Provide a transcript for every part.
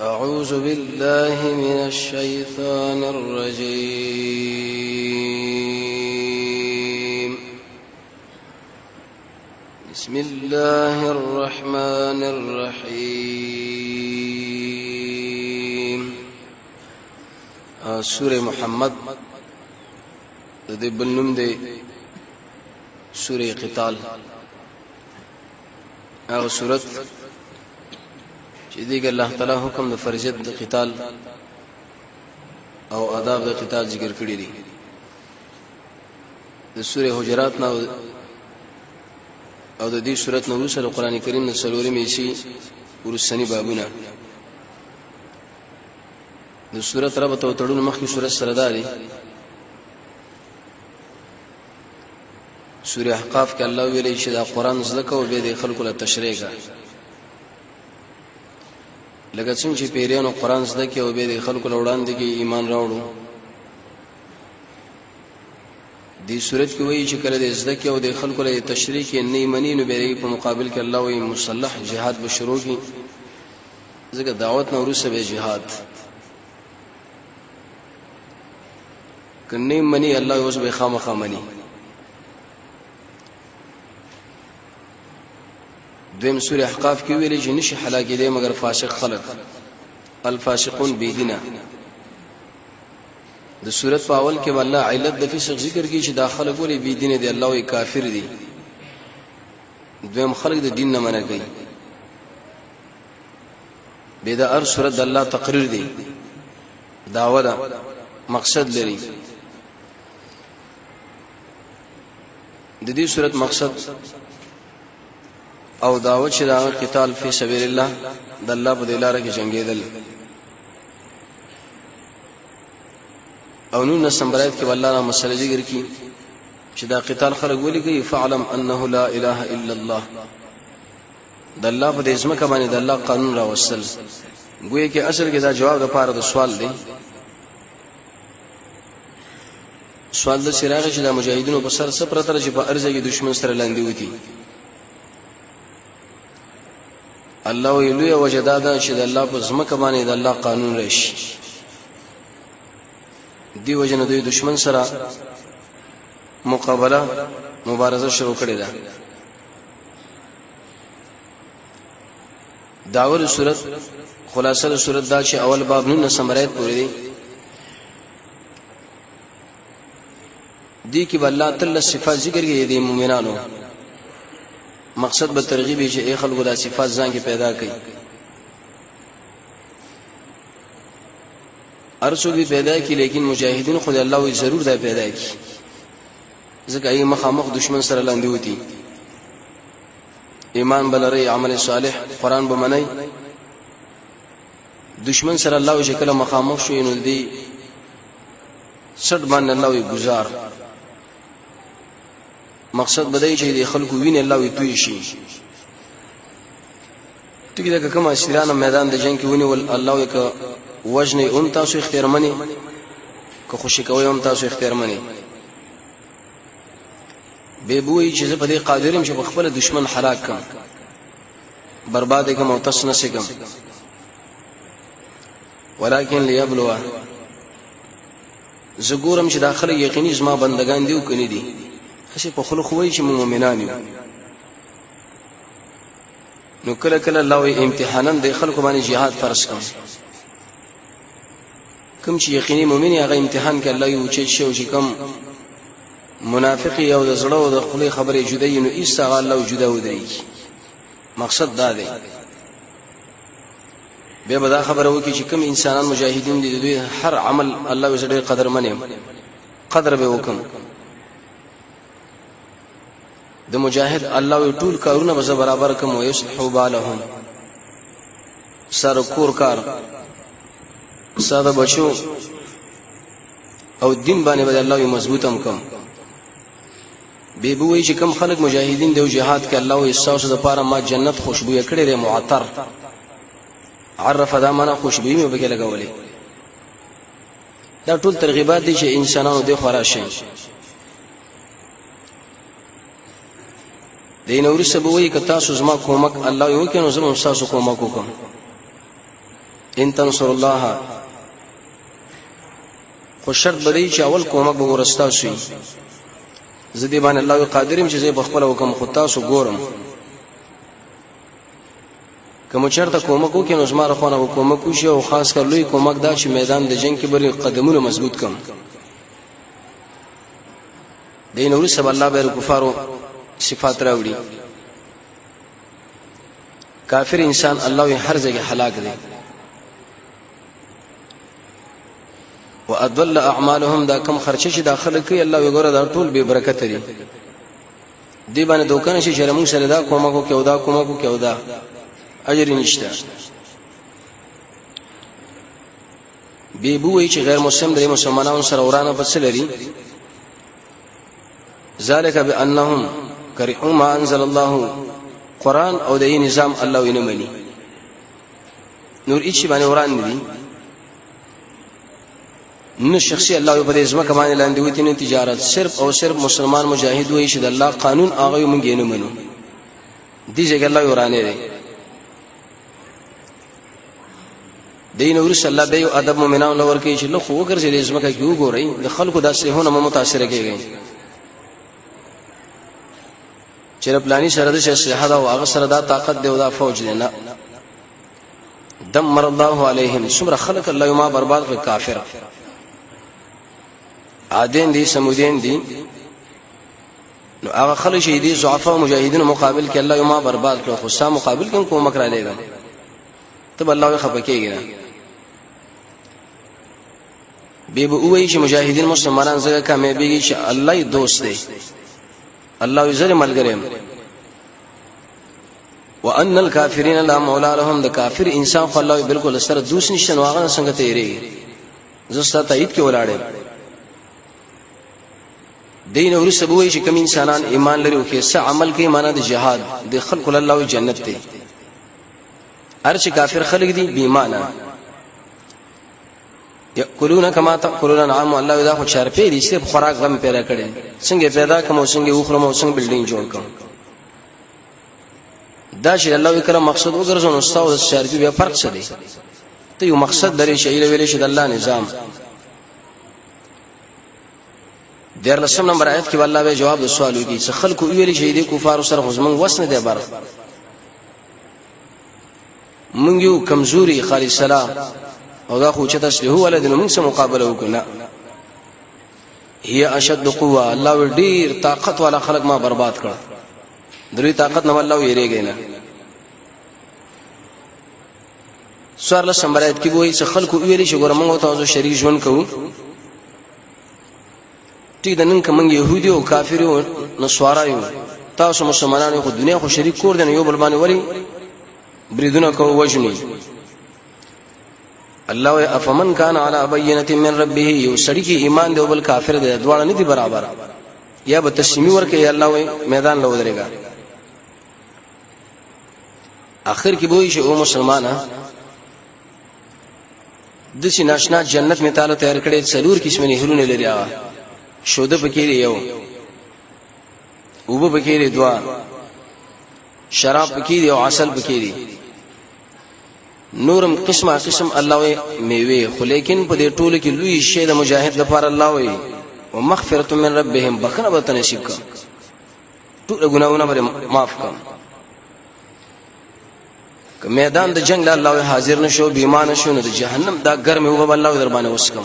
أعوذ بالله من الشيطان الرجيم. بسم الله الرحمن الرحيم. سورة محمد د بلنم دي سورة قتال. هغه سورة چې دیګ الله تعالی حکم د فرضیت د قتال او آداب د قتال ذکر کړی دي. د سورې حجرات نو او د دې سورۃ نو سره قران کریم د سلوري میشي ورسنی بابونه د سورۃ رب ته تړون مخکې سورۃ سره داري. سورې احقاف کې الله ویلي چې دا قران زکه او به د خلکو له تشریح کا لکه څنګه چې پیریانو قران زده کې او به د خلکو له وړاندې کې ایمان راوړو. دې صورت کې وایي چې کله د زده کې او د خلکو له تشریح کې نه منی نو به په مقابل کې الله وایي مصلح جهاد به شروع کی. ځکه دعوت نو ورسره به جهاد کني منی الله اوس به خامخا منی. دویم سورہ احقاف کې ویلي چې نشي هلاکې دي مگر فاسق خلق الفاسقون بيدینا. د سورۃ په اول کې والله علت د فسق ذکر کې چې داخله ګوري بيدینه دي الله وي کافر دي. دویم خلق د دین نه منع کوي. به دا ار سورۃ د الله تقریر دي داوا ده مقصد لري. د دې سورۃ مقصد او دعوت چې دا قتال فی سبیل الله د الله په لاره کې جنگیدل. او نو نسمبرات کې والله نه مسله ذکر کی چې دا قتال خلق ولي کوي فعلم انه لا اله الا الله. د الله په دې اسمه باندې د الله قانون را وصل ګویا کې اصل کې دا جواب د پاره د سوال دی. سوال د سراغ چې د مجاهدینو په سر سپر تر چې په ارزه کې دشمن سره لاندې وتی. الله ویلو یا وجدادا چې د الله په ځمکه باندې د الله قانون راشي. دی وجنه دوی دشمن سره مقابله مبارزه شروع کړې ده. داور صورت خلاصه صورت دا چې اول باب نو سمرایت پوری دی. دی کې الله تعالی صفات ذکر کړي دي مؤمنانو. مقصد به ترغیب چې ای خلکو د صفات ځان کې پیدا کړي. ارسو به پیدا کړي لیکن مجاهدین خو الله وي ضرور دا پیدا کړي. ځکه ای مخامخ دشمن سره لاندې وتی. ایمان بلری عمل صالح قران به منای. دشمن سره الله وي شکل مخامخ شو نو دی صد باندې الله وي گزار. مقصد بدای چې د خلکو ویني الله وي توي شي. ټکی دا کوم اسیرانه میدان د جنگ کې ونی ول الله وي ک وجنه اون تاسو اختیار منی که خوشی کوي هم تاسو اختیار منی. به بوئی چې په دې قادرم چې خپل دشمن هلاک کم برباد کم او تاسو نس کم. ولکن ليبلوا زګورم چې داخله یقیني زما بندگان دیو کني دي. اسی په خلق وای چې مؤمنان یو. نو کله کله الله وی امتحانن د خلکو باندې jihad فرض کوم چې یقیني مؤمن هغه امتحان کې الله یو چې شو چې کوم منافق یو د زړه او د خپل خبرې جدای نو ایسا الله جدا ودی. مقصد دا دی به بدا خبره وکي چې کوم انسانان مجاهدین دي دوی هر عمل الله زړه قدر منه قدر به وکم. د مجاهد الله ټول کارونه به برابر کوم او یصلحو بالهم. سر کور کار ساده بچو او دین باندې به الله مضبوطم کوم. به بوئی چې کوم خلک مجاهدین دی او jihad کې الله او اساس د پاره ما جنت خوشبو کړي لري معطر عرف دا معنا خوشبو مې به لګولې. دا ټول ترغیبات دي چې انسانانو د خورا شي. دین اورسه به وای ک تاسو زما کومک الله یو کینو زما تاسو کومک وکم. ان تنصر الله خو شرط بدی چې اول کومک به ورستا شي زدي باندې الله قادریم چې زه بخپل حکم خو تاسو ګورم کوم چرته کومک وکړي نو زما رخونه کومک وشي او خاص کر لوی کومک دا چې میدان د جنگ کې بری قدمونه مضبوط کم دین اور سب الله به کفارو صفات راوړي کافر انسان الله هر ځای هلاک دی واضل اعمالهم دا کم خرچه چې داخله کوي الله یې ګوره دا ټول به برکت لري دی باندې دوکان شي شرمون سره دا کومک او دا کومک او دا اجر نشته بي بوې چې غیر مسلم د مسلمانانو سره ورانه بس لري ذالک بانهم کرهوا ما انزل الله قران او د نظام الله یې نه مني نور هیڅ باندې وران دي نو شخصي الله په دې ځمکه باندې لاندې وتی نه تجارت صرف او صرف مسلمان مجاهد وي چې د الله قانون هغه مونږ یې نه منو دي ځکه الله ورانه دي دین ورس الله به ادب مؤمنانو لور کې چې له خو ګرځي د ځمکه کې وګورئ د خلکو داسې هونه متاثر کېږي چې پلاني سره د صحت او هغه سره دا طاقت دی او دا فوج دی نه دمر الله عليهم سمر خلق الله ما برباد کړ کافر عادین دي سمودین دي نو هغه خلک چې دي ضعفا مجاهدین مقابل کې الله ما برباد کړ خو سم مقابل کې کومک را لېګا تب الله خپکیږي به وې چې مجاهدین مسلمانان زګه کامیابیږي چې الله یې دوست دی الله یې زره ملګری وان الکافرین لا مولا لهم د کافر انسان خو الله بالکل سره دوست نشته نو هغه څنګه تیری زستا تایید کې ولاړې دین اور سبوي چې کوم انسانان ایمان لري او کې څه عمل کوي معنا د جهاد د خلق الله جنت ته ارچ کافر خلق دي بې معنا یاکلون کما تاکلون الانعام الله دا خو چار پیری صرف خوراک غم پیدا کړي څنګه پیدا کوم څنګه وخرم څنګه بلډینګ جوړ کوم دا چې الله کرام مقصد وګرځون استاد او شارجو بیا فرق څه دی ته یو مقصد لري چې ویل شي د الله نظام دیر لسم نمبر آیت کې الله به جواب د سوال وکړي چې خلکو ویل شي د کفار سره غزمن وسنه دی بار مونږ یو کمزوري خالص سلام او دا خو چې تاسو هو ولدن موږ سره مقابله وکړه هي اشد قوه الله ډیر طاقت والا خلق ما برباد کړ درې طاقت نه الله یریږي نه سوار له سمبرایت کې وایي چې خلکو ویلي چې ګورم موږ تاسو شریک ژوند کوو ټیک د نن کوم يهودي او کافر او نسوارا یو تاسو مسلمانانو خو دنیا خو شریک کور دي یو بل باندې وری بریدونه کو وجني الله افمن کان علی بینه من ربه یو سړی کې ایمان دی او بل کافر دی دواړه نه دي برابر یا به تسمی ورکه یا الله وي میدان له ودرېګا اخر کې وایي چې او مسلمانانه د شي ناشنا جنت می تعالی تیار کړي څلور قسمه نهرونه لري هغه شوده پکې یو وبو پکې دوا شراب پکې او عسل پکې نورم قسمه قسم الله وي میوه خو لیکن په دې ټولو کې لوی شی د مجاهد لپاره الله وي ومغفرة من ربهم بخنه به تنصیب کا ټول ګناونه به معاف کا که میدان د جنگ له الله حاضر نشو بیمان شو نو د جهنم دا ګرمه وب الله در باندې وسکم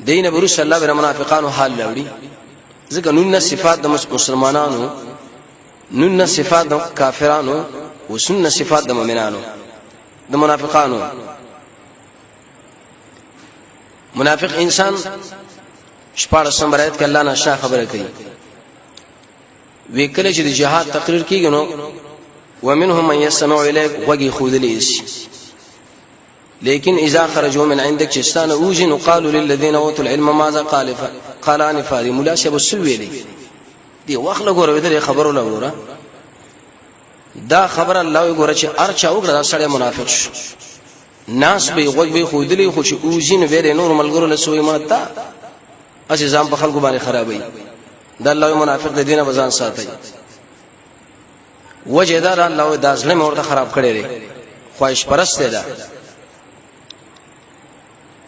دین برس الله بر منافقانو حال لوري ځکه نن صفات د مسلمانانو نن صفات د کافرانو او سن صفات د مؤمنانو د منافقانو منافق انسان شپاره سمبرایت ک الله نشه خبره کوي وکله چې د جهاد تقریر کیږي نو ومنهم من يستمع اليك وغي خذليس لیکن اذا خرجوا من عندك چستان اوجن قالوا للذين اوتوا العلم ماذا قال ان فاري ملاشب السويلي دی واخله ګوره دې خبرو لګوره دا خبر الله ګوره چې ارچا وګړه سړی منافق شو ناس به غوږ خودلی خو چې اوجن ویره نور ملګرو له سوې ماته اسی ځم په خلکو باندې خرابوي دا الله منافق د دینه وزن ساتي وجدار الله د ظلم ورته خراب کړي لري خواهش پرست ده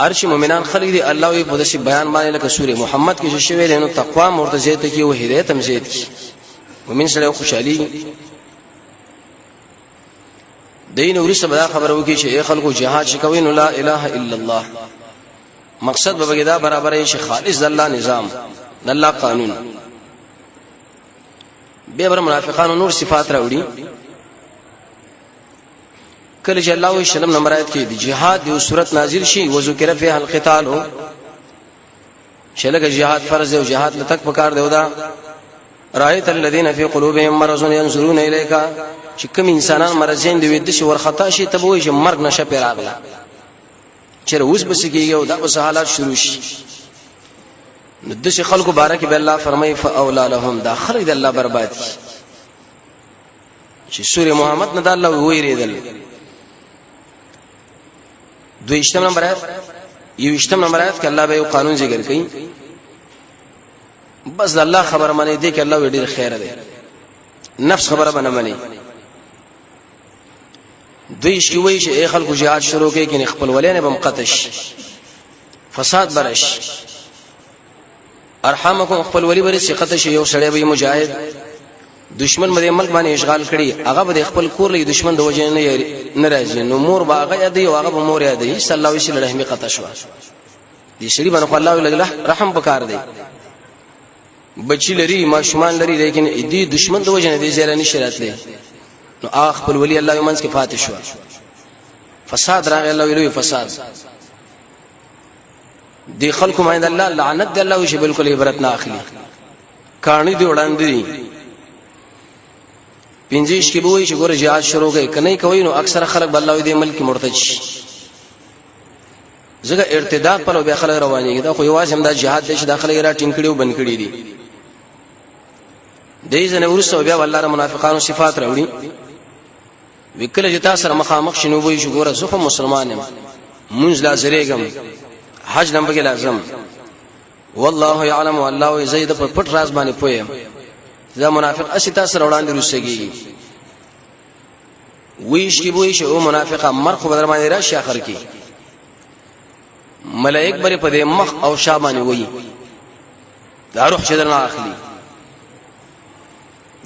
ارشي مؤمنان خلق دي الله وي په دې بیان باندې لکه سوره محمد کې شوی دی نو تقوا مرتضی ته کې او هدایت هم زیات کی مؤمن سره خوشالي دین ورسره بدا خبره وکي چې خلکو جهاد شکوي نو لا اله الا الله مقصد به بګدا برابر شي خالص الله نظام الله قانون به بر منافقانو نور صفات راوړي کله چې الله او سلام نمبر آیت کې د جهاد د صورت نازل شي و ذکر فيه القتال شلګه جهاد فرض او جهاد لتک پکار دیو دا رایت الذين في قلوبهم مرض ينظرون اليك چې کوم انسانان مرزین دی ود شي ورخطا شي ته وایي چې مرګ نشه پیراغله چیرې اوس بس کېږي او دا اوس حالات شروع شي نو د شي خلکو بارک به الله فرمایي فاولا لهم دا خلک د الله برباد چې سوره محمد نه د الله ویریدل دویشتم نمبر آیت یوشتم نمبر آیت کې الله به یو قانون ذکر کړي بس الله خبر منی دی کې الله ډیر خیر دی نفس خبره بنه منی دویش کی وایي چې اي خلکو jihad شروع کوي کې خپل ولینه بم قتش فساد برش ارحامکم خپل ولی برش قتش یو سړی به مجاهد دشمن مده ملک باندې اشغال کړي هغه به خپل کور له دشمن د وجه نه ناراضي نو مور باغه یادي او هغه به مور یادي صلی الله علیه وسلم قتش وا دي شری باندې الله رحم وکړ دی بچی لري ماشومان لري لیکن دې دشمن د وجه نه دي زیره نشرات لري نو خپل ولی الله یمنس کې فاتح شو فساد راغی الله ویلو فساد دی خلکو باندې الله لعنت دی الله شي بالکل عبرت نه اخلي کہانی دی وړاندې پنځیش کې بوې چې ګور jihad شروع کوي کني کوي نو اکثر خلک الله دې ملک مرتد شي زګه ارتداد په لو به خلک روانيږي دا خو یوازې هم دا jihad دې داخله را ټینګړي او بند کړي دي دې ځنه ورسو بیا الله منافقانو صفات راوړي وکله چې تاسو سره مخامخ شنو وي چې ګوره زه خو مسلمان یم منځ لا زریګم حج نم بګی لازم والله يعلم والله زید په پټ راز باندې پوهه دا منافق اسی تاسو وړاندې روسېږي ویش کی ویش او منافقه مرخ بدر باندې راشي اخر کی ملائک بری په دې مخ او شابانی وی دا روح چې درنه اخلي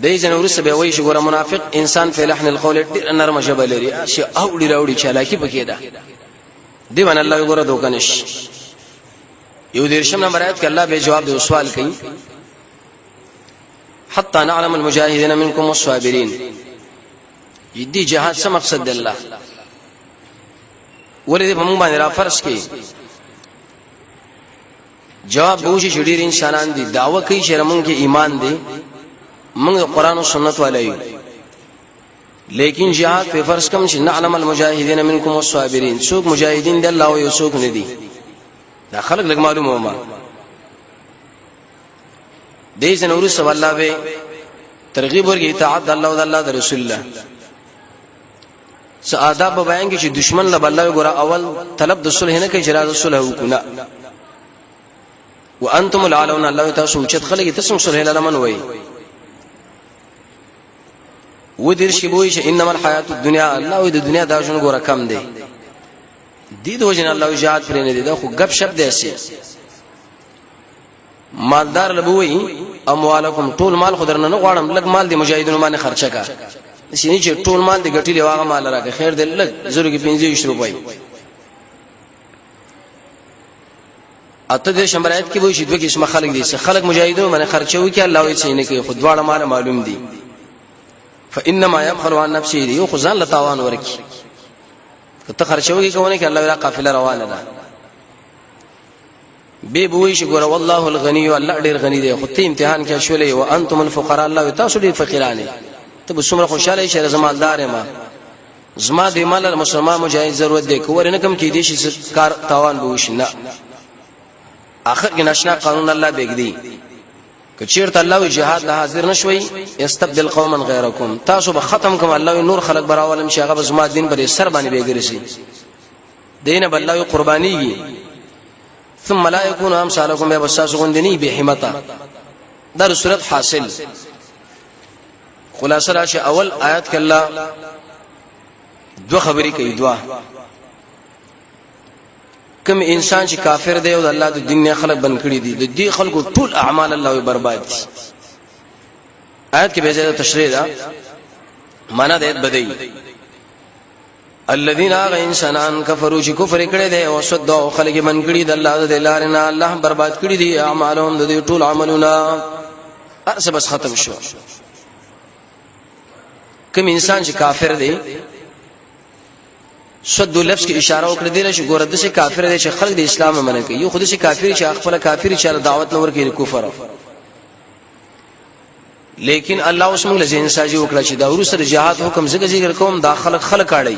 دای جن ورسه به وای شي ګوره منافق انسان په لحن القول ډیر نرم جبه لري شي او ډیر اوړي چالاکی پکې ده دی باندې الله ګوره دوکنش یو دیرشم نمبر آیت کې الله به جواب دی سوال کوي حتى نعلم المجاهدين منكم والصابرين دې جهاد څه مقصد دی الله ولې په موږ باندې را فرض کړي جواب بوشي چې ډیر انسانان دي دعوه کوي چې موږ کې ایمان دي موږ قرآن او سنت والے لیکن جهاد په فرض کوم چې نعلم المجاهدين منكم والصابرين څوک مجاهدین دي الله او یو څوک نه دي دا خلک لګ معلومه ما دې جنور سو الله به ترغیب ورګي اطاعت الله او الله رسول الله سعادت بیان کې چې دشمن له الله ګره اول طلب د صلح نه کوي چې راز صلح وکړه وانتم العلون الله تاسو چې خلک تاسو صلح لمن وای ودرش کې وای چې انما الحیات الدنیا الله د دنیا دا ژوند ګره کم دی دې د وجه الله جهاد پرې نه دی دا خو غب شپ دی سي مالدار لبوي اموالکم ټول مال خدرنه نه غواړم لګ مال دی مجاهدینو باندې خرچه کا شنو چې ټول مال دی ګټي لواغه مال راکې خیر دې لګ زره کې 25 روپۍ اته د شمبرایت کې وای چې دوه قسم خلک دي خلک مجاهدینو باندې خرچه وکي الله یې نه کوي خود واړه مال معلوم دي فانما يبخل عن نفسه یو خزان لتاوان ورکی ته خرچوږي کوونه کې الله را قافله روانه ده به بوي چې ګور والله الغني الله ډیر غني دی خو ته امتحان کې شولې او انتم الفقراء الله تاسو ډیر فقیرانه ته به څومره خوشاله شې زمالدار ما زما د مال مسلمان مجاهد ضرورت دی کوور نه کم کې دي چې کار تاوان به وشنه اخر کې نشنا قانون الله بګدي کچیرته الله جهاد له حاضر نشوي استبدل قوما غيركم تاسو به ختم کوم الله نور خلق براولم شي هغه زما دین پر سر باندې بیګرسي دین بل الله قربانيږي ثم لا يكون امثالكم بساسو غندني بهمتا در صورت حاصل خلاصه راشي اول آیات کله دو خبرې کوي دوا کوم انسان چې کافر دی او د الله د دین نه خلق بن کړی دي د دې خلکو ټول اعمال الله برباد دي آیت کې به زیاده تشریح ده معنا د آیت بدی الذين انسانان كفروا چې کفر کړي دي او صدوا خلق بن کړي د الله د لارې نه الله برباد کړي دي اعمالهم د ټول عملونه ارسه بس ختم شو کوم انسان چې کافر دی صد لفظ کی اشاره وکړه دی چې ګوره د څه کافر دی چې خلک د اسلام منه کوي یو خود شي کافر چې خپل کافر چې دعوت نور کوي کفر لیکن الله اوس موږ له ځین ساجي وکړه چې دا ورسره جهاد حکم زګ ذکر کوم دا خلک اړي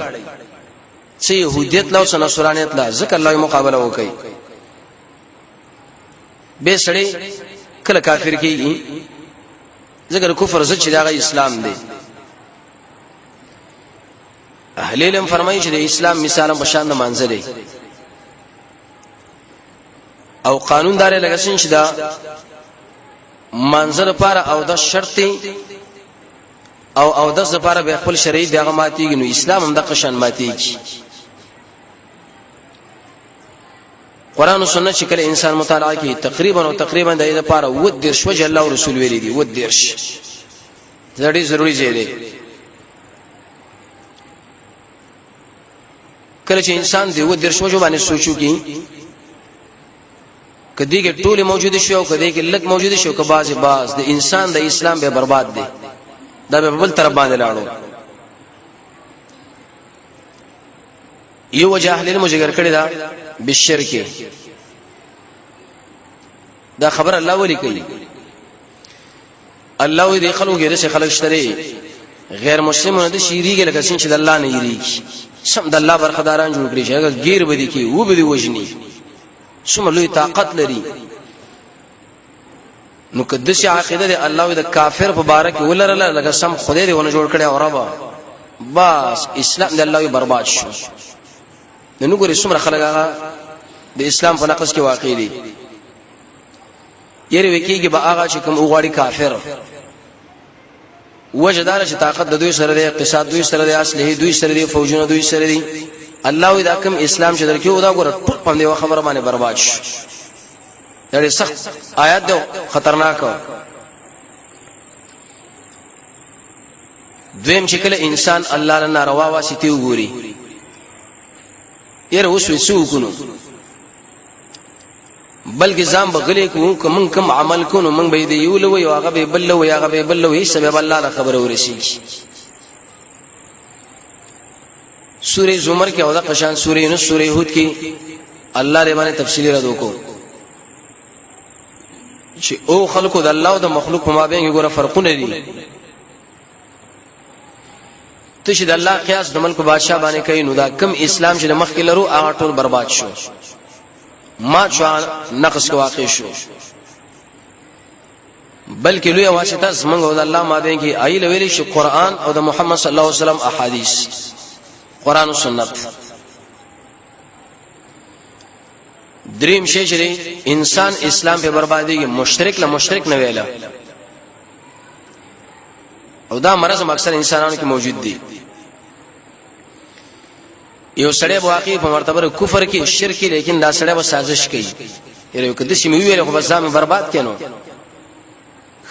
چې يهودیت لا او نصرانیت لا ځکه الله مقابله وکړي به سړی کله کافر کیږي ځکه کفر زړه چې دا اسلام دی اهل علم فرمایي چې د اسلام مثال په شان د منځلې او قانون دار لګسین چې دا منځل لپاره او د شرط او د لپاره به خپل شریعت دغه ماتيږي نو اسلام هم د قشن ماتيږي قران او سنت چې کله انسان مطالعه کوي تقریبا د دې لپاره ود شوجه الله او رسول ویلي دي ود درش دا ډېر ضروری دی کله چې انسان دی و درشو جو باندې سوچو کی کدی کې ټول موجود شي او کدی کې لګ موجود شي او که باز د انسان د اسلام به برباد دی دا به بل طرف باندې لاړو یو جاهل المجگر کړي دا بالشرک دا خبر الله ولي کوي الله دې خلکو غیره خلک شته غیر مسلمانو د شيریږي لکه څنګه چې د الله نه یریږي سم د الله برخداران جوړ کړی شي غیر بدی کی و بدی وجنی څومره لوی طاقت لري نو قدس عقیده د الله د کافر په باره کې ولرله لکه سم خدای دې ونه جوړ کړی او ربا بس اسلام د الله برباد شو نو ګورې څومره خلک هغه د اسلام په نقص کې واقع دي یری وکیږي به هغه چې کوم وګړي کافر وجدار چې طاقت د دوی سره دی اقتصاد دوی سره دی اصله دوی سره دی فوجونه دوی سره دی الله دا کوم اسلام چې درکې ودا ګور ټول په دې خبره باندې برباد شي دا سخت آیات ده خطرناک دویم چې کله انسان الله لنا روا واسطي وګوري یره اوس وسو کو بلکې ځان بغلې کوم کوم عمل کو نو موږ به دی یو لوي او هغه به بل لوي هغه به بل لوي سبب الله له خبره ورسي سوره زمر کې او دا قشان سوره یونس سوره هود کې الله ری باندې تفصیلی را دوکو چې او خلقو د الله او د مخلوق په مابین کې ګوره فرقونه دي ته چې د الله قیاس د ملک بادشاہ باندې کوي نو دا کم اسلام چې د مخ کې لرو هغه ټول برباد شو ما شو نقص واقع شو بلکې لوی واسطه زمونږ او د الله مابین کې ایله ویلي شو قران او د محمد صلی الله علیه وسلم احادیث قران او سنت دریم شی چې انسان اسلام په بربادي کې مشرک له مشرک نه ویلا او دا مرز اکثر انسانانو کې موجود دي یو سړی واقعي په مرتبه کفر کې شرک لیکن دا سړی و سازش کوي یره کده چې مې ویل خو بس ځم برباد کینو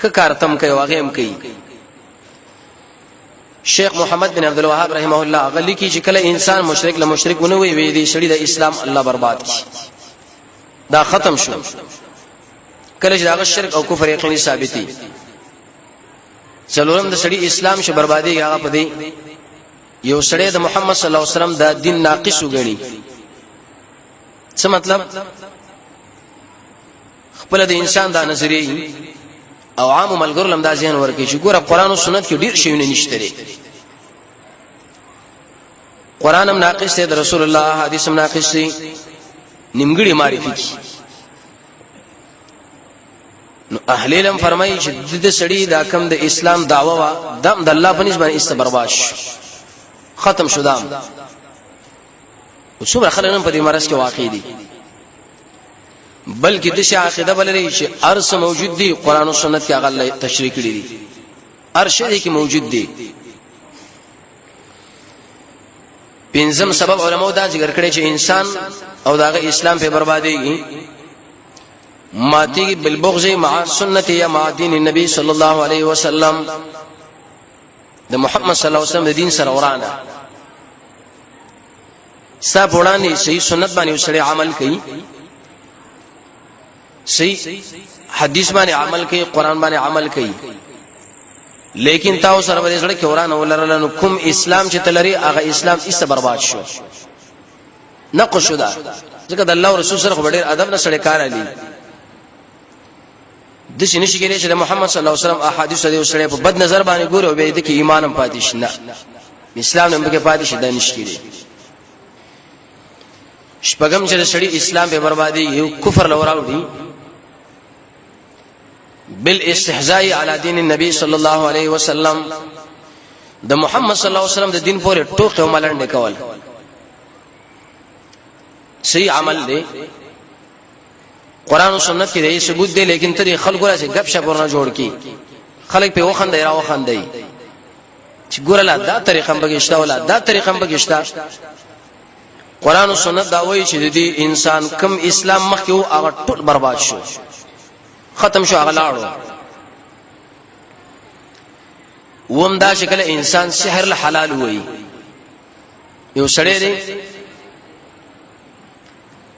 خکار تم کوي واقع هم کوي شیخ محمد بن عبد الوهاب رحمه الله غلی کی چې کله انسان مشرک له مشرک ونه وي دی سړی د اسلام الله برباد کی دا ختم شو کله چې دا شرک او کفر یقیني ثابتي څلورم د سړی اسلام شه بربادي هغه پدې یو سړی د محمد صلی الله علیه وسلم د دین ناقص وګڼي څه مطلب خپل د انسان د نظریه او عام ملګرو لم دا ځین ورکړي چې ګوره قران او سنت کې ډیر شی نه نشته لري قران هم ناقص دی د رسول الله حدیث هم ناقص دی نیمګړي معرفي کی نو اهل علم فرمایي چې د سړی دا کم د اسلام دعوا وا دم د الله په نسبت استبرباش ختم شو دام وڅومره خلک نن په دې مرز کې واقع دي بلکې د عقیده بلري چې ارس موجود دي قران او سنت کې هغه تشریح کړی دي ارشد کې موجود دي پنځم سبب علماء دا ذکر کړی چې انسان او داغه اسلام په برباديږي ماتي بالبغض مع سنت یا مع دین النبي صلی الله علیه وسلم د محمد صلی الله علیه وسلم د دین سره ورانه صاحب وړاندې صحیح سنت باندې وسړي عمل کوي صحیح حدیث باندې عمل کوي قران باندې عمل کوي لیکن تاسو سره ورې سره کې ورانه ولرل نو کوم اسلام چې تلري هغه اسلام ایسه برباد شو نقص شو دا ځکه د الله رسول سره خبر ادب نه سره کار علي د شي نشي کېږي چې د محمد صلی الله علیه وسلم احادیث د وسړي په بد نظر باندې ګورو به د کې ایمان هم پاتې شنه اسلام هم کې پاتې شي دا نشي کېږي شپږم چې سړی اسلام په بربادي یو کفر لوراوړي بالاستهزاء على دين النبي صلى الله عليه وسلم د محمد صلی الله علیه وسلم د دین پورې ټوکې او ملنډې کول صحیح عمل دی قران او سنت کې دی ثبوت دی لیکن ترې خلکو راځي غب شپ ورنه جوړ کی خلک په وخت دی راو خندای چې ګور لا دا طریقه بغیشتا ولا دا طریقه بغیشتا قران او سنت دا وایي چې د انسان کم اسلام مخ کې او هغه ټول برباد شو ختم شو هغه لاړو ومدا شکل انسان سحر له حلال وایي یو سړی دی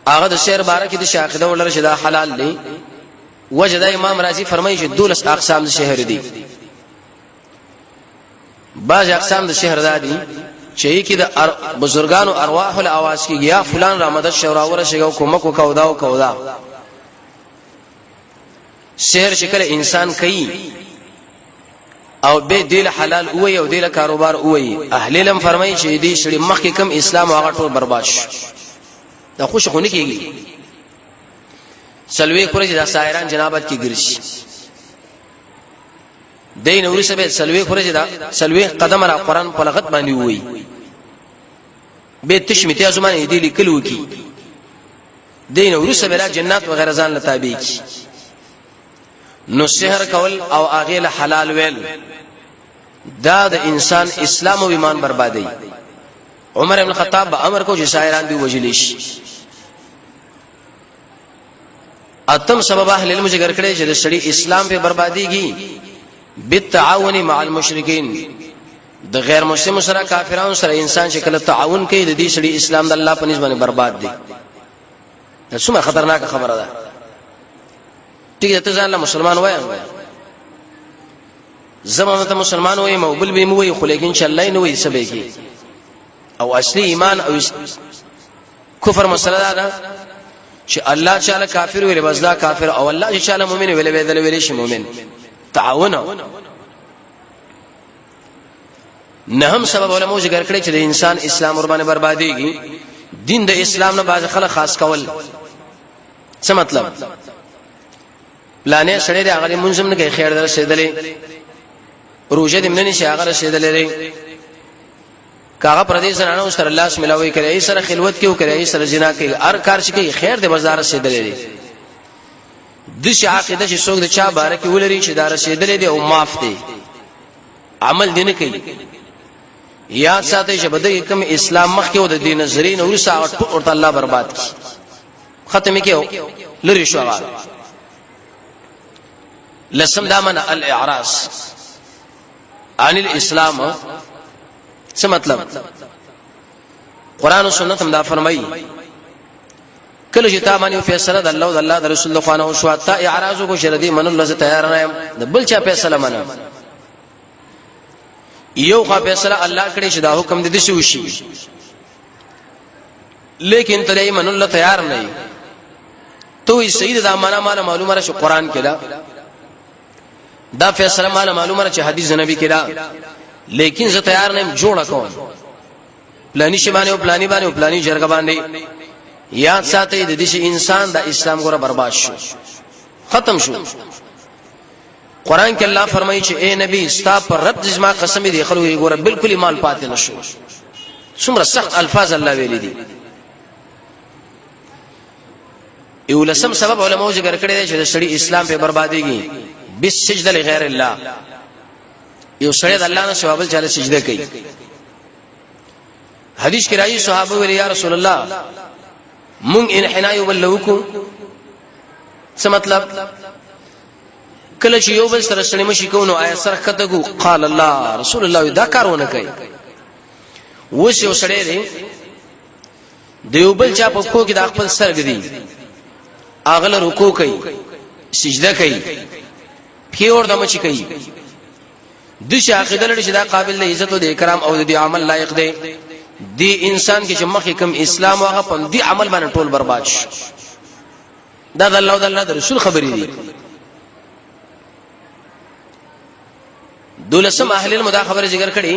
هغه د شعر بارے کې د شاقده ولر شدا حلال دی وجد امام رازی فرمایي چې دولس اقسام د شهر دي بعض اقسام د شهر دادي چې کې د بزرګانو ارواح له आवाज کې یا فلان را مدد شوراوره شګو کومک وکاو دا شهر شکل انسان کوي او به دل حلال وای او دل کاروبار وای اهل علم فرمایي چې دې شړي مخکې کم اسلام هغه ټول برباد شو دا خوش خونی کېږي سلوي کورې د سایران جنابت کې ګرځي دین ورسې به سلوي کورې دا سلوي قدم را قران په لغت باندې وای به تشمیته زمانه دې لیکلو کی دین ورسې به جنات و غیر ځان لتابع کی نو سحر کول او اغه حلال ویل دا د انسان اسلام او ایمان بربادي عمر ابن خطاب امر کو چې سایران دی وجلیش اتم سبب اهل علم ذکر کړي چې د سړي اسلام په برباديږي بالتعاون مع المشرکین د غیر مسلمان سره کافرانو سره انسان چې کله تعاون کوي د دې سړي اسلام د الله په نسبت برباد دي دا څومره خطرناک خبره ده ټیک ته ځان له مسلمان وایم زمونږ ته مسلمان وای موبل به مو وي خو لیکن چې الله نه وي سبې کی او اصلي ایمان او کفر مسله ده چې الله تعالی کافر ویل بس دا کافر او الله تعالی مؤمن ویل بدل ویل شي مؤمن تعاون نه هم سبب علماء ذکر کړی چې د انسان اسلام ور باندې برباديږي دین د اسلام نه باز خلک خاص کول څه مطلب پلانې سره د هغه منظم نه کوي خیر در رسیدلې روزه دې مننه شي هغه رسیدلې کاغه پردیس نه سره الله ملاوي کوي سره خلوت کوي کوي سره زنا کوي هر کار شي کوي خیر دې بازار رسیدلې د شي عقیده چې څوک د چا باره کې ولري چې دار رسیدلې دي او معاف دي عمل دې نه کوي یا ساته چې بده کوم اسلام مخ کې و د دین نظرین او ساعت ټول الله برباد کی ختم کېو لری شو هغه لسم دامن الاعراض عن الاسلام څه مطلب قران او سنت هم دا فرمایي کله چې تا باندې فیصله د الله او د الله د رسول الله خانه او شو تا اعراض کو شردي من الله تیار نه يم د بل چا فیصله منم یو کا فیصله الله کړي چې دا حکم دې شي وشي لیکن ته من الله تیار نه تو یې سید دا معنا معلومه را شو قران کې دا فیصله معلومه را چې حدیث نبی کې لیکن زه تیار نه جوړ کوم پلاني شی باندې او پلاني باندې او پلاني جرګه باندې یاد ساتي د دې انسان د اسلام ګره برباد شو ختم شو قران کې الله فرمایي چې اے نبی ستا پر رب زما قسم دي خلوی ګوره بالکل ایمان پاتې نشو څومره سخت الفاظ الله ویلي دي یو لسم سبب علماء ذکر کړی دی چې د سړي اسلام په برباديږي بالسجده لغیر الله یو سړی د الله نه سوابل چاله سجده کوي حدیث کې راځي صحابه ویل یا رسول الله مونږ انحناء وبلوکو څه مطلب کله چې یو بل سره سړی مشي کوو آیا سره کته کو قال الله رسول الله دا کارونه کوي وښه یو سړی دی دیو بل چا په کو کې د خپل سر ګدي اغله رکوع کوي سجده کوي پیور د مچ کوي د شاقیده لري چې دا قابل له عزت او د اکرام او د عمل لایق دی دی انسان کې چې مخکې کوم اسلام هغه په دې عمل باندې ټول برباد شي دا د الله او د الله د رسول خبرې دي دولسم اهل المدا خبره ذکر کړي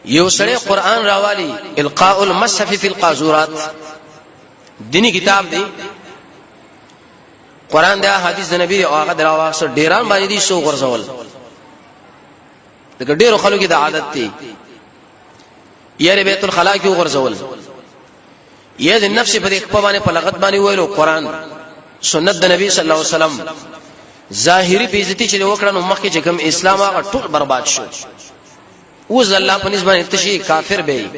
یو سړی قران راوالي القاء المصحف في القاذورات دینی کتاب دی قران دا حدیث د نبی او هغه دراواسه ډیران باندې دي سو غرزول دغه ډیرو خلکو کې د عادت دی یاره بیت الخلا کې غرزول یې د نفس په دې په باندې په لغت باندې ویلو قران سنت د نبی صلی الله علیه وسلم ظاهری بیزتی چې وکړنو مخکې چې کوم اسلام هغه ټول برباد شو اوس الله په نسبت ارتشي کافر به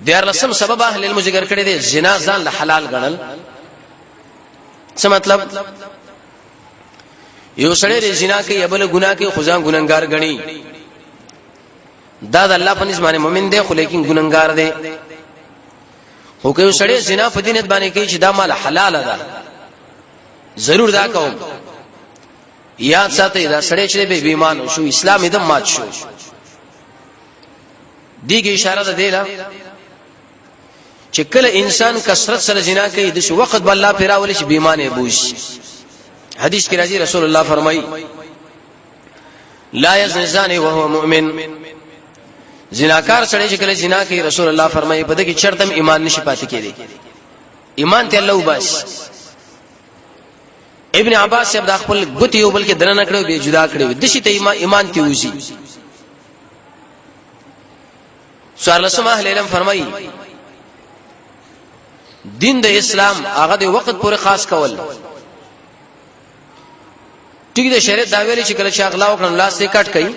دیر لسم سبب اهل علم ذکر کړی دی زنا ځان له حلال ګڼل څه مطلب یو سړی د زنا کوي بل ګناه کوي خدان ګناګار غني دا د الله په نسبت مؤمن دی خو لیکن ګناګار دی خو که یو سړی زنا په دینت باندې کوي چې دا مال حلال ده ضرور دا کوم یاد ساتئ دا سړی چې به ایمان شو اسلام دې مات شو دیګه اشاره ده دیلا چې کله انسان کثرت سره زنا کوي د شو وخت بل الله پیراول شي بیمانه بوش حدیث کې راځي رسول الله فرمایي لا یزنی زانی وهو مؤمن زناکار سړی چې کله زنا کوي رسول الله فرمایي په دې کې چرته ایمان نشي پاتې کېږي ایمان ته الله وباس ابن عباس صاحب د خپل ګوت یو بل کې درنه کړو به جدا کړو د شي ته ایمان ته وځي سوال سم اهل علم فرمایي دین د اسلام هغه د وخت پورې خاص کول ټیک د شریعت دا ویلي چې کله چې اغلا وکړل لاس یې کټ کړي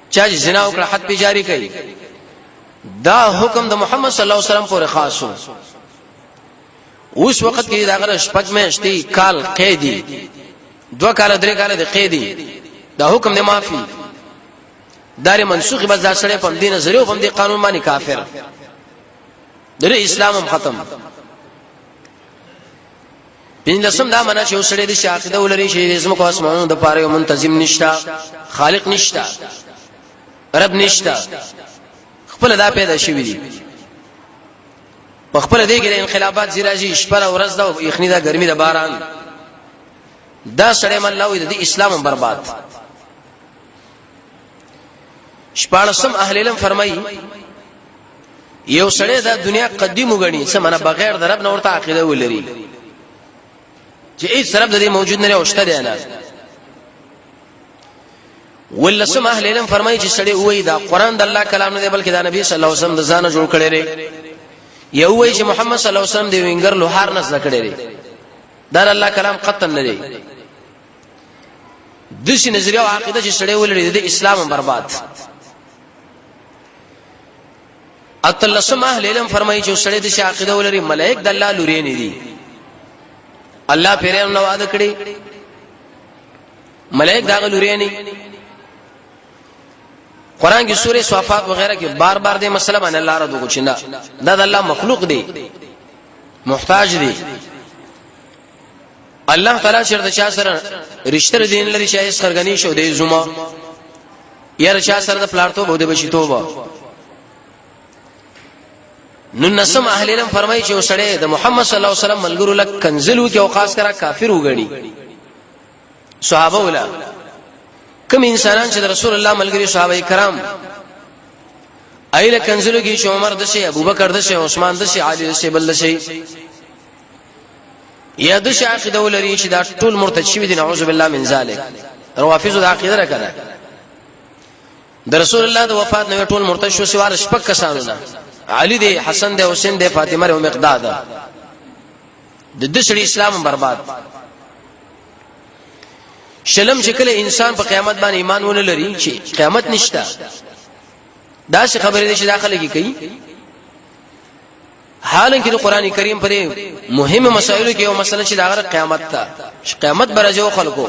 چا زنا وکړه حد په جاری کړي دا حکم د محمد صلی الله علیه وسلم پورې خاص وو اوس وخت کې دا غره شپږ میاشتې کال قیدی 2 کال 3 کال د قیدی دا حکم د معافي دار منسوخ بس دا سره په دین نظریه په دې قانون باندې کافر دغه اسلام هم ختم پینځم دا معنا چې وسړي د شاقیده ولري چې زموږ اسمانونو د پاره یو منتظم نشتا خالق نشتا رب نشتا خپل دا پیدا شوی دی په خپل دې کې انقلابات زیراجي شپه او ورځ دا یخنی دا ګرمي دا باران دا سړی من الله د اسلام برباد شپارسم اهل علم فرمایي یو سړی دا دنیا قدیم وګڼي څه معنا بغیر د رب نه ورته عقیده ولري چې هیڅ رب د دې موجود نه اوشته دی نه ولسم اهل علم فرمایي چې سړی وایي دا قران د الله کلام نه دی بلکې دا نبی صلی الله علیه وسلم د ځانه جوړ کړی دی یو وایي چې محمد صلی الله علیه وسلم دی وینګر لوهار نه ذکر کړی دی دا الله کلام قطن نه دی د شي نظریه او عقیده چې سړی ولري د اسلام برباد اتلسم اهل علم فرمایي چې سړی د عقیده ولري ملائک د الله لوري نه دي الله پیرانو نو وعده کړی ملائک دا لوري نه قران کې سوره صفات وغیرہ کې بار بار دې مسله باندې الله رد وکړي نه دا د الله مخلوق دی محتاج دی الله تعالی شرط چا سره رشتہ دین لري چې سرګنی شو دی زما یا چا سره د پلارتو بده بشي توبه نو نسم اهل علم فرمایي چې وسړی د محمد صلی الله علیه وسلم ملګرو لک کنزلو کې او خاص کرا کافر وګڼي صحابه ولا کوم انسانان چې رسول الله ملګری صحابه کرام ایله کنزلو کې چې عمر دشه ابوبکر دشه عثمان دشه علي دشه بل دشه یا د عقیده ولري چې دا ټول مرتد شوی دي نعوذ بالله من ذلک روافض د عقیده راکنه د رسول الله د وفات نه ټول مرتد شو سوار شپک کسانو نه علي دی حسن دی حسین دی فاطمه او مقداد د دشړي اسلام برباد شلم شکل انسان په قیامت باندې ایمان ونه لري چې قیامت نشته دا څه خبره ده چې داخله کی کوي حالانکه د قران کریم پر مهمه مسائلو کې یو مسله چې دا قیامت ته قیامت برجو خلکو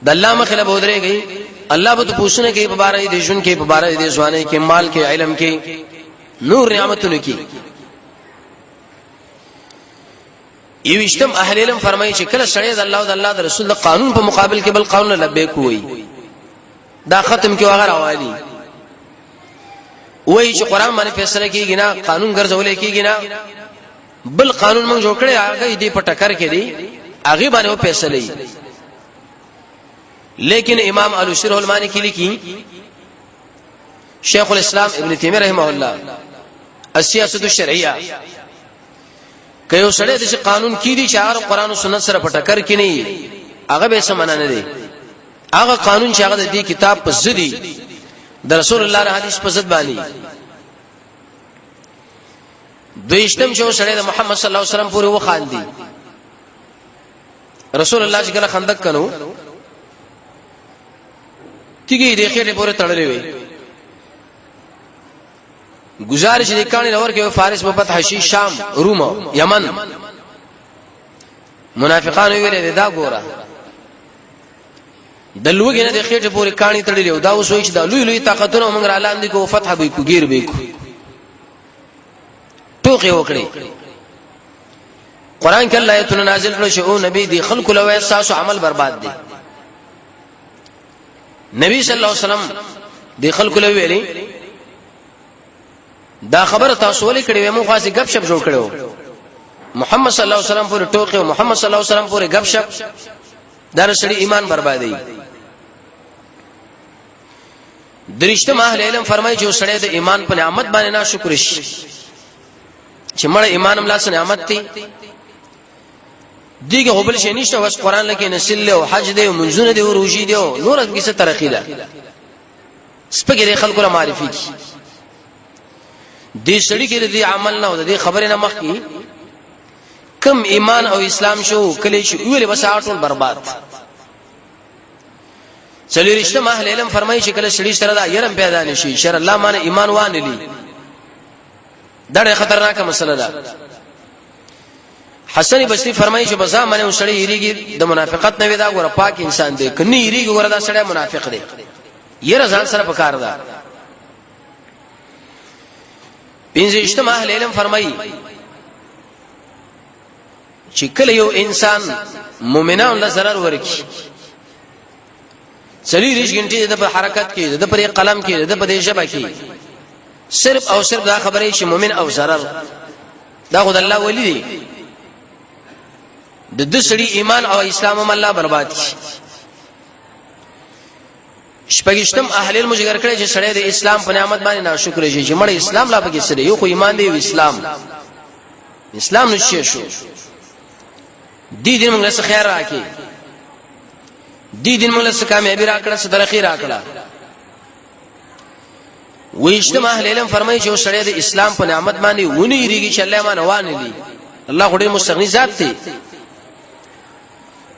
د الله مخله بودريږي الله به پوښتنه کوي په بارے د ژوند کې په بارے د ځواني کې مال کې علم کې نور نعمتونو کې یوشتم اهل علم فرمایي چې کله سړی د الله او د الله د رسول د قانون په مقابل کې بل قانون لبیک وي دا ختم کې وغیرہ والی وای چې قران باندې فیصله کیږي نه قانون ګرځولې کیږي نه بل قانون موږ جوړ کړی هغه دې په ټکر کې دی هغه باندې فیصله ای لیکن امام الشرح المالکی لیکي شیخ الاسلام ابن تیمیہ رحمه الله السیاست الشرعیه کيو سړی د قانون کې دي چې هغه قران او سنت سره په ټکر کې نه هغه به سم نه دی هغه قانون چې هغه د دې کتاب په ضد دی د رسول الله د حدیث په ضد باندې دویشتم چې سړی د محمد صلی الله علیه وسلم پورې وخاندي رسول الله چې کله خندق کړو تیږي د خېټه پورې تړلې وي گزارش لیکانی لور کې فارس په فتح شي شام روم یمن منافقان ویل دا ګوره د لوګي نه د خېټه پورې کانی تړلې او دا اوس وایي چې دا لوی لوی طاقتونه موږ را لاندې کو فتح به کو غیر به کو ټوکې وکړي قران کې الله ایتونه نازل کړو چې او نبی دی خلق له احساس عمل برباد دي نبی صلی الله علیه وسلم دی خلق له ویلي دا خبر تاسو ولې کړې مو خاصه غب شپ جوړ کړو محمد صلی الله علیه وسلم پورې ټوکې او محمد صلی الله علیه وسلم پورې غب شپ دا سړي ایمان بربادي درشتم اهل علم فرمایي چې سړی د ایمان په نعمت باندې ناشکر شي چې مړ ایمان الله سره نعمت دی دیګه هوبل شي نشته واس قران لکه نسل او حج دی او منځونه دی او روزي دی او نور هم کیسه ترقی ده سپګری خلکو را معرفي کی دې سړي کې دې عمل نه او دې خبره نه مخکي کم ایمان او اسلام شو کله شو ویلې بس اټول برباد چلی رشتہ اهل علم فرمایي چې کله سړي سره دا يرم پیدا نشي شر الله باندې ایمان وانه لي دا خطرناک مسله ده حسن بصری فرمایي چې بزا باندې سړي یریږي د منافقت نه ودا ګوره پاک انسان دی کني یریږي ګوره دا سړی منافق دی یره ځان سره پکار ده پنځه اجتماع اهل علم فرمایي چې کله یو انسان مؤمنان له zarar ورکی چلی ریش غنټي د حرکت کې د پر قلم کې د په ژبه کې صرف او صرف دا خبره چې مؤمن او zarar دا خدای الله ولی دی د سړي ایمان او اسلام هم الله برباد کړي شپږشتم اهل علم ذکر کړي چې سړی د اسلام په نعمت باندې ناشکر شي چې مړ اسلام لا پکې سره یو خو ایمان دی او اسلام نشي شو دین موږ له خیر راکې دین موږ له کامیابی راکړه صدرخي راکړه وېشتم اهل علم فرمایي چې سړی د اسلام په نعمت باندې ونی ریږي چې الله مان وانه دي الله خو دې مستغنی ذات دی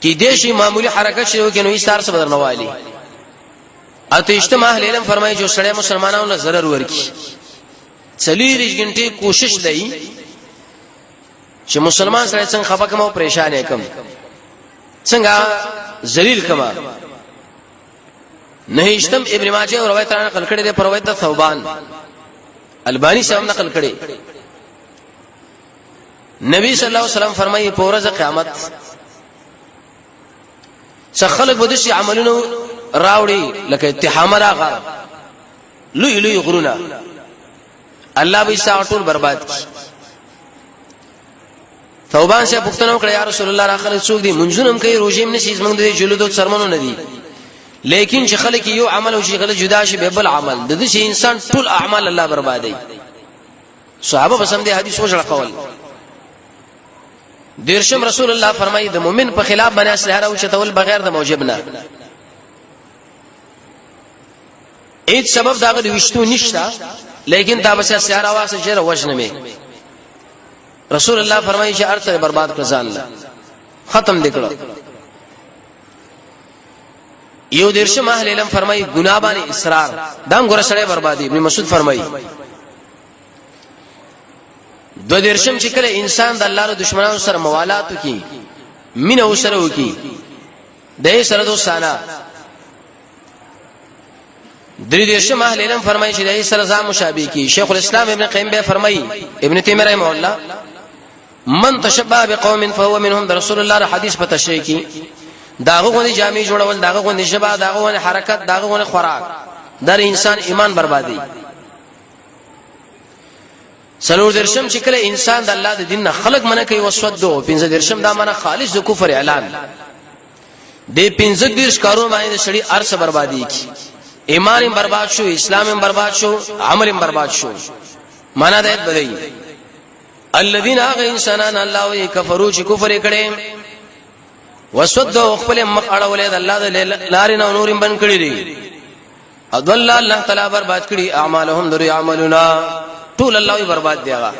کې دې شي معمولی حرکت شي کې نو ایثار څه بدر نوالي اته اجتماع اهل علم فرمایي چې سړی مسلمانانو له zarar ورکی چلی ریش غنټي کوشش دی چې مسلمان سره څنګه خفه کوم او پریشان کم څنګه ذلیل کما نه اجتم ابن ماجه او روایت نقل کړي د روایت ثوبان البانی صاحب نقل کړي نبی صلی الله علیه وسلم فرمایي په ورځ قیامت څخه خلک ودشي عملونه راوړي لکه اتهام راغ لوی لوی غرونه الله به ساټول برباد کی ثوبان سے پښتنه کړه یا رسول الله راخله څوک دي منځونم کوي روزیم نشي زمونږ د جلودو سرمنو نه دي لیکن چې خلک یو عمل او شي غل جدا شي به بل عمل د دې انسان ټول اعمال الله بربادي صحابه بسم دي حدیث وشړه قول دیرشم رسول الله فرمایي د مؤمن په خلاف باندې اسلحه او چتول بغیر د موجب نه هیڅ سبب داغه وشتو نشتا لیکن دا بس اسلحه واسه چیرې وژنه می رسول الله فرمایي چې ارته برباد کړ ځان ختم دکړه یو درشم اهل علم فرمایي ګناه باندې اصرار دام ګره سره بربادي. ابن مسعود فرمایي دو درشم چې کله انسان د الله له دشمنانو سره موالات وکي مینه وسره وکي د سره دوستانه. درې درشم اهل علم فرمایي چې د سره ځان مشابه کی. شیخ الاسلام ابن قیم به فرمایي ابن تیمیه رحمه الله من تشبه بقوم فهو منهم. د رسول الله حدیث په تشریح کی داغه غونې جامې جوړول داغه غونې شبا داغه غونې حرکت داغه غونې خوراک در انسان ایمان بربادي. سلور درشم چې کله انسان د الله د دین نه خلق منه کوي وسودو. پنځه درشم دا منه خالص د کفر اعلان. د پنځه درش کارونه باندې سړي ارث بربادي کی. ایمان هم برباد شو اسلام هم برباد شو عمل هم برباد شو. معنا ده بدای الذين اغ انسانان الله وی کفروا چې کفر کړي وسودو خپل مخ اړولې د الله د لارې نو نورم بن کړی دي. اضل الله تعالی برباد کړي اعمالهم در يعملون ټول الله وی برباد دی. هغه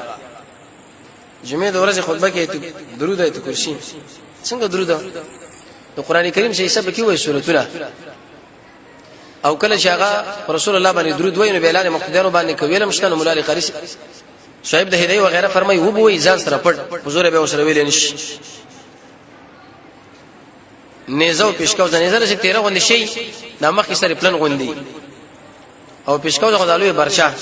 جمعې د ورځې خطبه کې درود ایت کرسی څنګه درود د قران کریم شي سبب کې وایي سورته او کله چې هغه رسول الله باندې درود وایي نو اعلان مقتدر باندې کوي مشکل مولا قاری شعیب د هدايه وغیرہ فرمایي وو بوې ځان سره پټ حضور به وسره ویل نشي. نيزو پښکاو ځنه چې 13 غوندي شي د مخ سره پلن غوندي او پښکاو غوډالوي برشا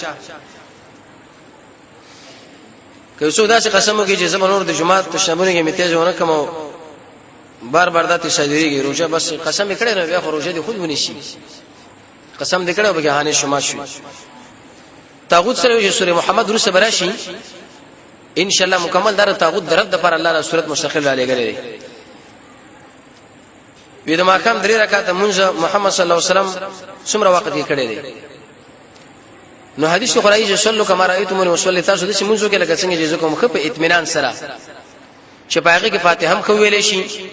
که څو داسې قسم وکړي چې زمونږ د جمعات تشنبونه کې میتیزونه کوم بار بار داتې شاجریږي روزه بس قسم کړي نو بیا خو روزه دي خود ونی شي قسم دې کړو به هانه شما شي. طاغوت سره سورې محمد روسه براشي ان شاء الله مکمل در طاغوت درد پر الله له صورت مستقل علی غره. وې د ماقام 3 رکعات منځ محمد صلی الله علیه وسلم څومره وخت یې کړی دی. نو حدیث قرآنی چې صلو کما رایتمونی وصلی تاسو د منځو کې لکه څنګه چې کوم خپ اطمینان سره چې پایغه کې فاتحه هم خویلې شي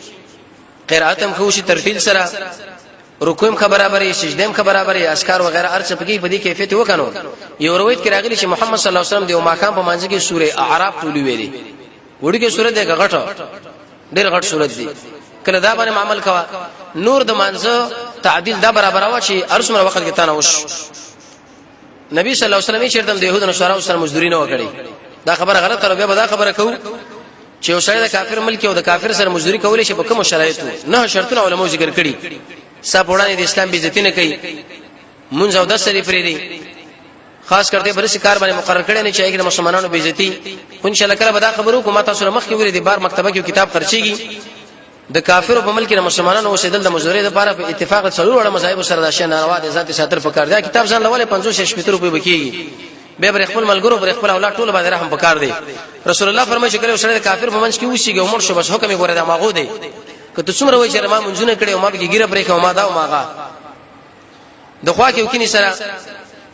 قرائت هم خوشي ترتیل سره رکوع هم برابرې سجده هم برابرې اذکار وغیرہ ارچ پکې په دې کیفیت وکنو. یو روایت کې راغلی چې محمد صلی الله علیه وسلم د ماقام په منځ کې سوره اعراف ټولې ویلې وړي کې سوره ده غټه ډېر غټ سوره دي. کله دا باندې عمل کوا نور د منځ تعدیل دا برابر وا چې ارسمه وخت کې تناوش. نبی صلی الله علیه وسلم چیرته د يهودو نصارا سره مزدوري نه وکړي. دا خبره غلطه ده. به دا خبره کو چې اوسړی د کافر ملک او د کافر سره مزدوري کولې شي په کوم شرایطو نه شرطونه علماء ذکر کړي. صاحبونه د اسلام به عزت نه کوي مونږ او د سری فریدي خاص کرتے برسي کار باندې مقرر کړي نه چې ایګه مسلمانانو به عزتي ان شاء الله کله به دا خبرو کومه تاسو مخ کې وری دي بار مکتبه کې کتاب خرچيږي د کافرو په ملک نه مسلمانانو اوسېدل د مزدوري لپاره په اتفاق څلور وړ مذاهب سره د شناروا د ذات ساتر پکار دی. کتاب ځان لواله 560 روپے بکیږي به بر خپل ملګرو بر خپل اولاد ټول باندې رحم پکار دی. رسول الله فرمایي چې کله اوسړي د کافر په منځ کې وشيږي عمر شو بس حکم یې ګوره د ماغو دی. که ته څومره وای چې ما منځونه کړي او ما به ګیره پرې کوم ما دا او ماغه د خوا کې وکینی سره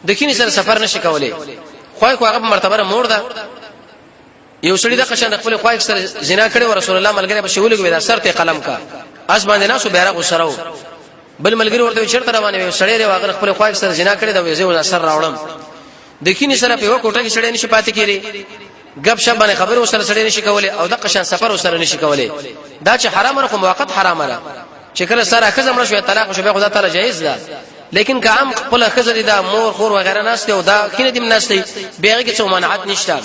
د کینی سره سفر نشي کولای. خو هغه مرتبه مور ده. یو سړي د قشن خپل خواږ سره زنا کړي او رسول الله ملګری په شولګ وې دا سر ته قلم کا اس باندې ناسو بیرغ سره بل ملګری ورته چیرته روانه وي سړی واغ خپل خواږ سره زنا کړي دا وې زه سر راوړم د کینی سره په کوټه کې سړی نشي پاتې کیږي غب شپ باندې خبر وسره سړی نشي کولای او د قشن سفر وسره نشي کولای. دا چې حرام رقم وخت حرام را چې کله سره خزم راشي طلاق شو به خدای تعالی جایز ده. لیکن که عام خپل خزر دا مور خور وغیرہ ناشته او دا کینه دیم ناشته بیغه کې څه مانعت نشته.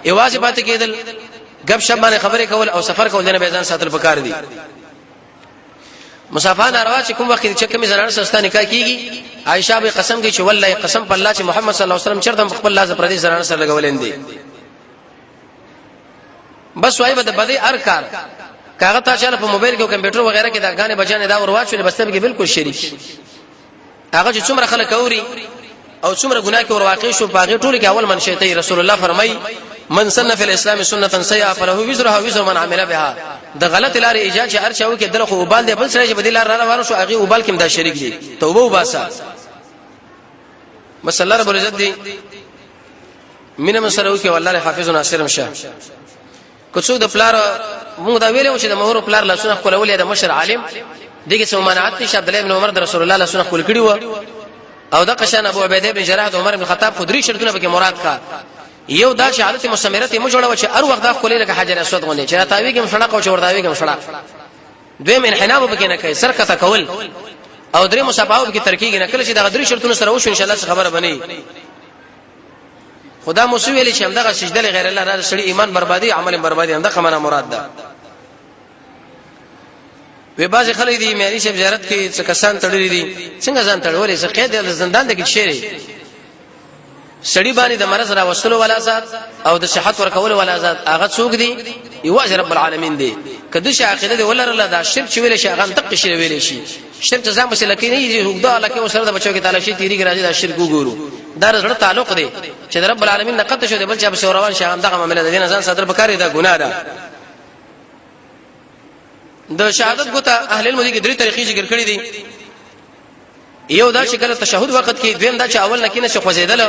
ایواز پاتې کېدل غب شپ باندې خبرې کول او سفر کول نه به ځان ساتل پکار دي. مسافه ناروا چې کوم وخت چې کوم زنانه سستا نکاح کیږي عائشہ به قسم کوي چې والله قسم په الله چې محمد صلی الله علیه وسلم چرته خپل لازم پردي زنانه سره لګولین دي. بس وای بده بده هر کار کاغه تا چاله په موبایل کې او کمپیوټر وغیرہ کې دا غانې بچانه دا ورواچول بس ته به بالکل شریک. هغه چې څومره خلک اوري او څومره ګناه کې ور واقع شو پاغه ټول کې اول منشئ رسول الله فرمای من سن فی الاسلام سنه سیئه فله وزرها وزر من عمل بها. د غلط لار ایجاد چې ارچاو کې دغه وبال دی بل سره چې بدیل را روانو شو هغه وبال کې دا شریک دي. توبه وباسه بس الله رب العزت دی مینه مسرو کې والله حافظ ناصر مشه کوڅو د پلار موږ دا ویلو چې د مهور پلار لاسونه کولولې د مشر عالم دغه څو منعت نشه عبد الله بن عمر د رسول الله لاسونه کول کړي وو او د قشان ابو عبیده بن جراح د عمر بن خطاب خدري شرطونه به مراد کا یو دا شهادت مستمره مو جوړه چې هر وخت دا کولې لکه حجر اسود غونډه چې راتاویږم سړک او چورداویږم سړک دویم انحناب به کې نه کوي سرکته کول او درې مصابه کې ترکیږي نه کله چې دا درې شرطونه سره وشو ان شاء الله خبره بني خدا مو سویل چې همدغه سجده غیر الله را سړي ایمان بربادي عمل بربادي همدغه معنا مراد ده وی باز خلک دي مېری شه زیارت کې څه کسان تړلي دي څنګه ځان تړولې څه قید د زندان د کې شری سړي باندې د مرز را وصلو ولا ذات او د صحت ورکول ولا ذات هغه څوک دي یو رب العالمین دی کله چې عقیده دی ولر الله دا شرک ویل شي هغه تق شي ویل شي شرک ځم مسله کې نه دی حقدا الله کې وسره د بچو کې تعالی شي تیری کې راځي دا شرک وګورو دا سره تعلق دی چې رب العالمین نه قطع شو دی بل چې په روان شي هغه معاملې د ځان صدر بکاري دا ګناه ده د شهادت ګوته اهل علم دي درې طریقې ذکر کړې دي یو دا چې کله تشهود وخت کې دویم دا چې اول نه کینه خوځیدل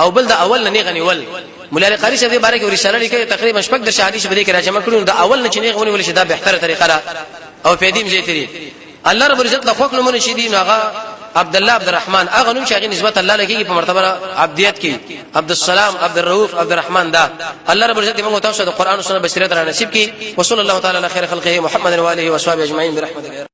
او بل دا اول نه غنیول مولا علی قاری صاحب باره کې رساله لیکي تقریبا شپږ د شهادت شپه دي کې راځم کړو دا اول نه چې نه غونی ول شي دا به تر طریقه را او فیدیم زیتری الله رب عزت د خوښ نمونه شي دي هغه عبد الله عبد الرحمن هغه نوم چې هغه نسبت الله لګي په مرتبه عبدیت کې عبد السلام عبد الرؤوف عبد الرحمن دا الله رب عزت موږ تاسو د قران او سنت بصیرت را نصیب کړي وصلی الله تعالی علی خیر خلقه محمد و علیه و صحبه اجمعین برحمته